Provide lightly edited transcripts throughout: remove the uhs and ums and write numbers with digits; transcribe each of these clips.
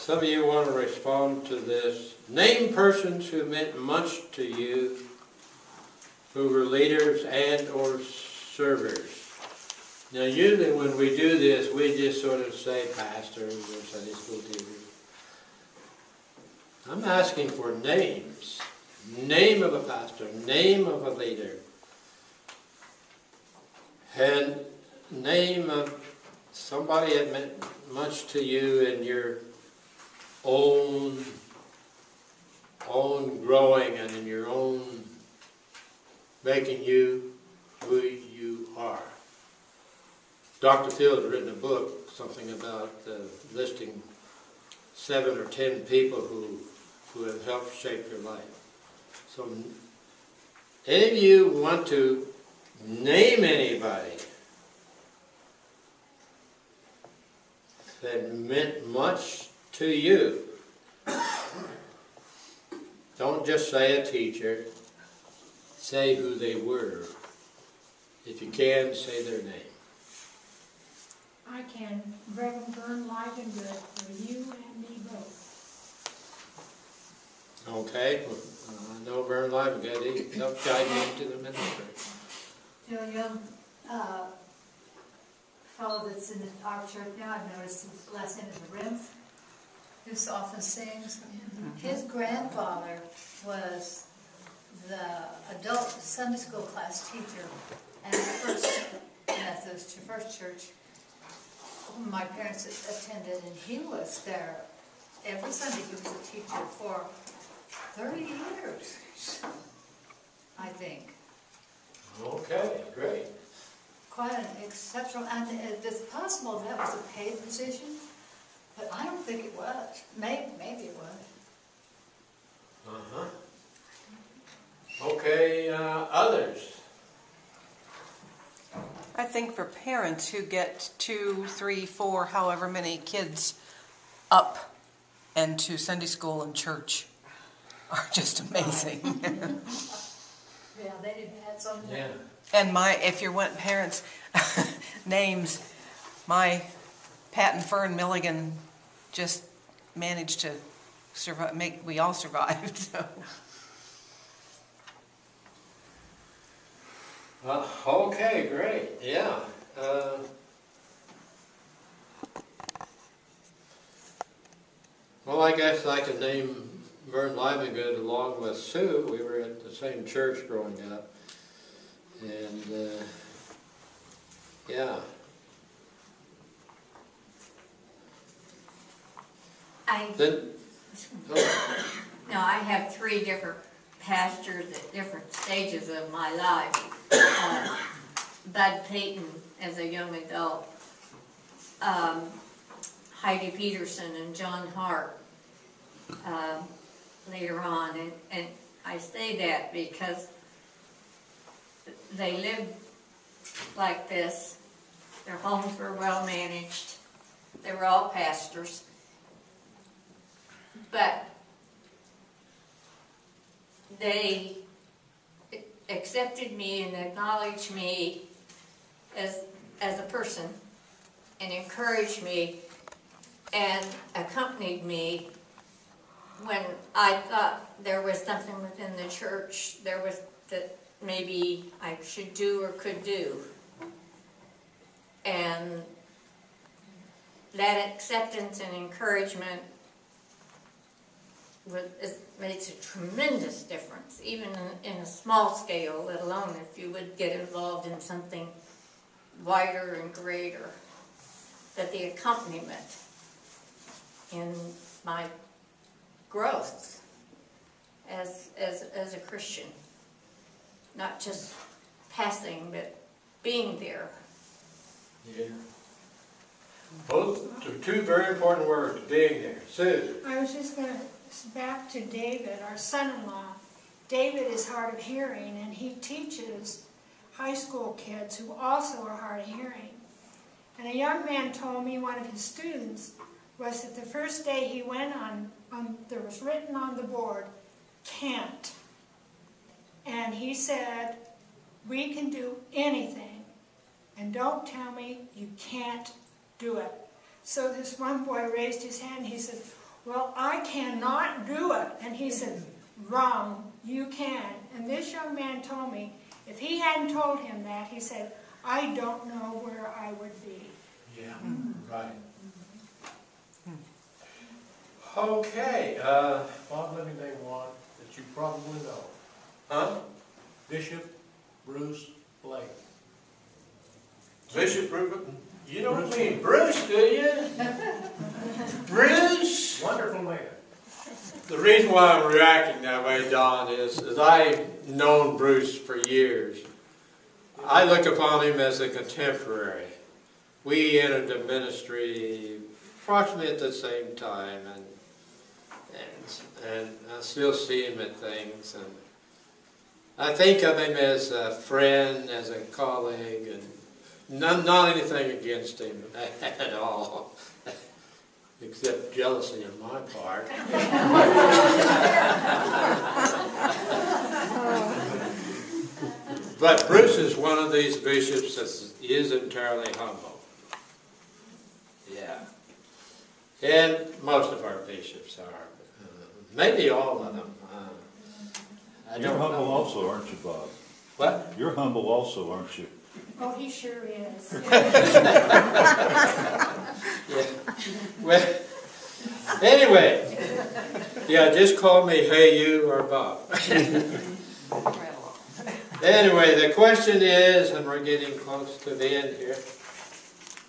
Some of you want to respond to this. Name persons who meant much to you, who were leaders and or servers. Now usually when we do this, we just sort of say pastors or Sunday school teachers. I'm asking for names. Name of a pastor, name of a leader, and name of somebody that meant much to you in your own growing and in your own making you who you are. Dr. Field's written a book, something about listing 7 or 10 people who have helped shape your life. So, any of you want to name anybody that meant much to you? Don't just say a teacher. Say who they were. If you can, say their name. I can. Reverend Vern Livengood for you and me both. Okay. I know Vern Livengood. He helped guide me into the ministry. You know, a young fellow that's in our church now, I've noticed his last name is Rimph, who often sings. His grandfather was the adult Sunday school class teacher at the First Methodist First Church my parents attended, and he was there every Sunday. He was a teacher for 30 years, I think. Okay, great. Quite an exceptional, and it's possible that was a paid position, but I don't think it was. Maybe it was. Uh-huh. Okay, others? I think for parents who get 2, 3, 4, however many kids up and to Sunday school and church are just amazing. Yeah, they didn't have some. Yeah. And if you want parents' names, my Pat and Fern Milligan just managed to survive. We all survived. So. Okay, great. Yeah. Well, I guess I could name Vern Livengood along with Sue. We were at the same church growing up. And, yeah. No, I have 3 different pastors at different stages of my life. Bud Payton as a young adult, Heidi Peterson and John Hart later on. And I say that because they lived like this. Their homes were well managed. They were all pastors. But they accepted me and acknowledged me as a person and encouraged me and accompanied me when I thought there was something within the church that maybe I should do or could do. And that acceptance and encouragement makes a tremendous difference, even in a small scale, let alone if you would get involved in something wider and greater. That the accompaniment in my growth as a Christian, not just passing, but being there. Yeah. Both are 2 very important words, being there. Sue. I was just going to back to David, our son-in-law. David is hard of hearing, and he teaches high school kids who also are hard of hearing. And a young man told me one of his students was that the first day he went on there was written on the board, can't. And he said, we can do anything, and don't tell me you can't do it. So this one boy raised his hand, he said, well, I cannot do it. And he said, wrong, you can. And this young man told me, if he hadn't told him that, he said, I don't know where I would be. Yeah, right. Okay, Bob, let me name one that you probably know. huh? Bishop Bruce Blake. Bishop Rupert, you don't mean Bruce, do you? Bruce? Wonderful man. The reason why I'm reacting that way, Don, is I've known Bruce for years. I look upon him as a contemporary. We entered the ministry approximately at the same time, and I still see him at things. And I think of him as a friend, as a colleague, and not anything against him at all, except jealousy on my part. But Bruce is one of these bishops that is entirely humble. Yeah. And most of our bishops are. Maybe all of them. I You're don't humble know. also, aren't you, Bob? What? You're humble also, aren't you? Oh, he sure is. Yeah. Well, anyway. Yeah, just call me Hey You or Bob. Anyway, the question is, and we're getting close to the end here,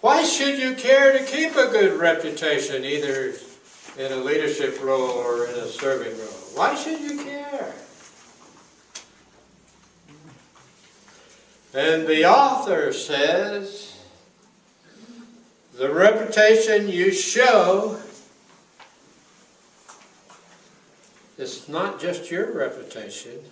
why should you care to keep a good reputation, either in a leadership role or in a serving role? Why should you care? And the author says, the reputation you show is not just your reputation,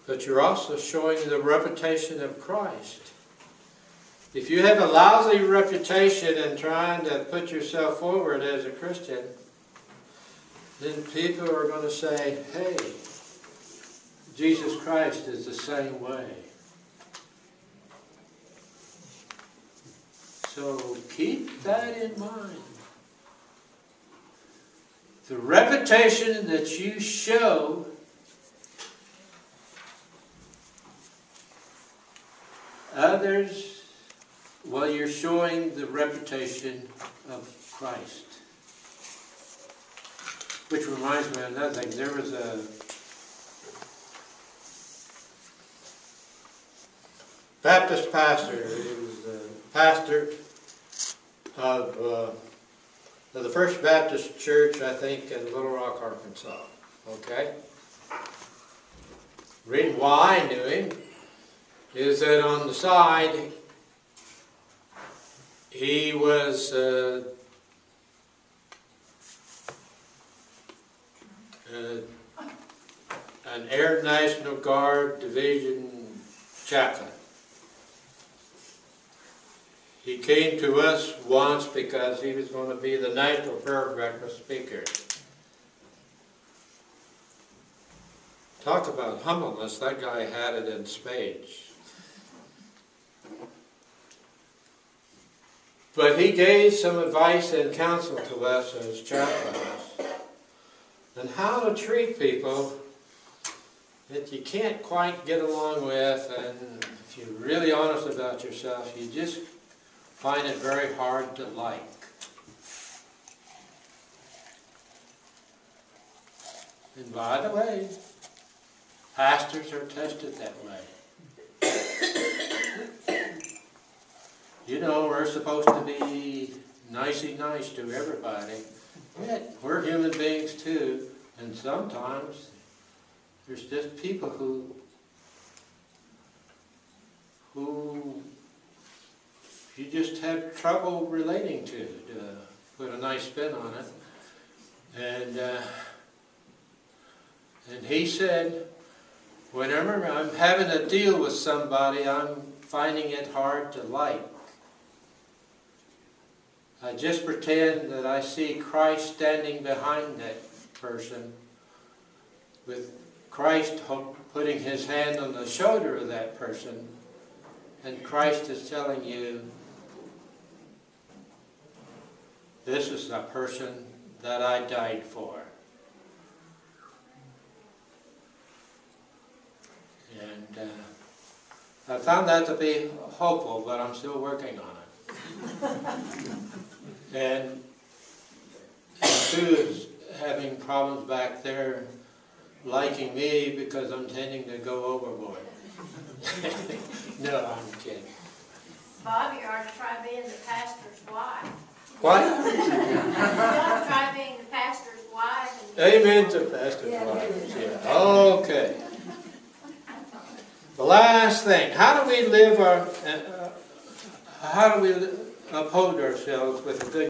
but you're also showing the reputation of Christ. If you have a lousy reputation and trying to put yourself forward as a Christian, then people are going to say, hey, Jesus Christ is the same way. So keep that in mind. The reputation that you show others, well, you're showing the reputation of Christ. Which reminds me of another thing. There was a Baptist pastor. He was the pastor of the First Baptist Church, I think, in Little Rock, Arkansas. Okay? The reason why I knew him is that on the side, he was an Air National Guard Division chaplain. He came to us once because he was going to be the National Prayer Breakfast speaker. Talk about humbleness, that guy had it in spades. But he gave some advice and counsel to us as chaplains on how to treat people that you can't quite get along with, and if you're really honest about yourself, you just find it very hard to like. And by the way, pastors are tested that way. You know, we're supposed to be nicey nice to everybody, yet we're human beings too, and sometimes there's just people who you just have trouble relating to put a nice spin on it. And he said, whenever I'm having a deal with somebody, I'm finding it hard to like. I just pretend that I see Christ standing behind that person, with Christ putting his hand on the shoulder of that person, and Christ is telling you this is the person that I died for. And I found that to be hopeful, but I'm still working on it. And Sue is having problems back there liking me because I'm tending to go overboard. No, I'm kidding. Bob, you ought to try being the pastor's wife. What? You ought to try being the pastor's wife. Amen to Pastor Flowers. Yeah. Okay. The last thing. How do we live our? How do we uphold ourselves with a good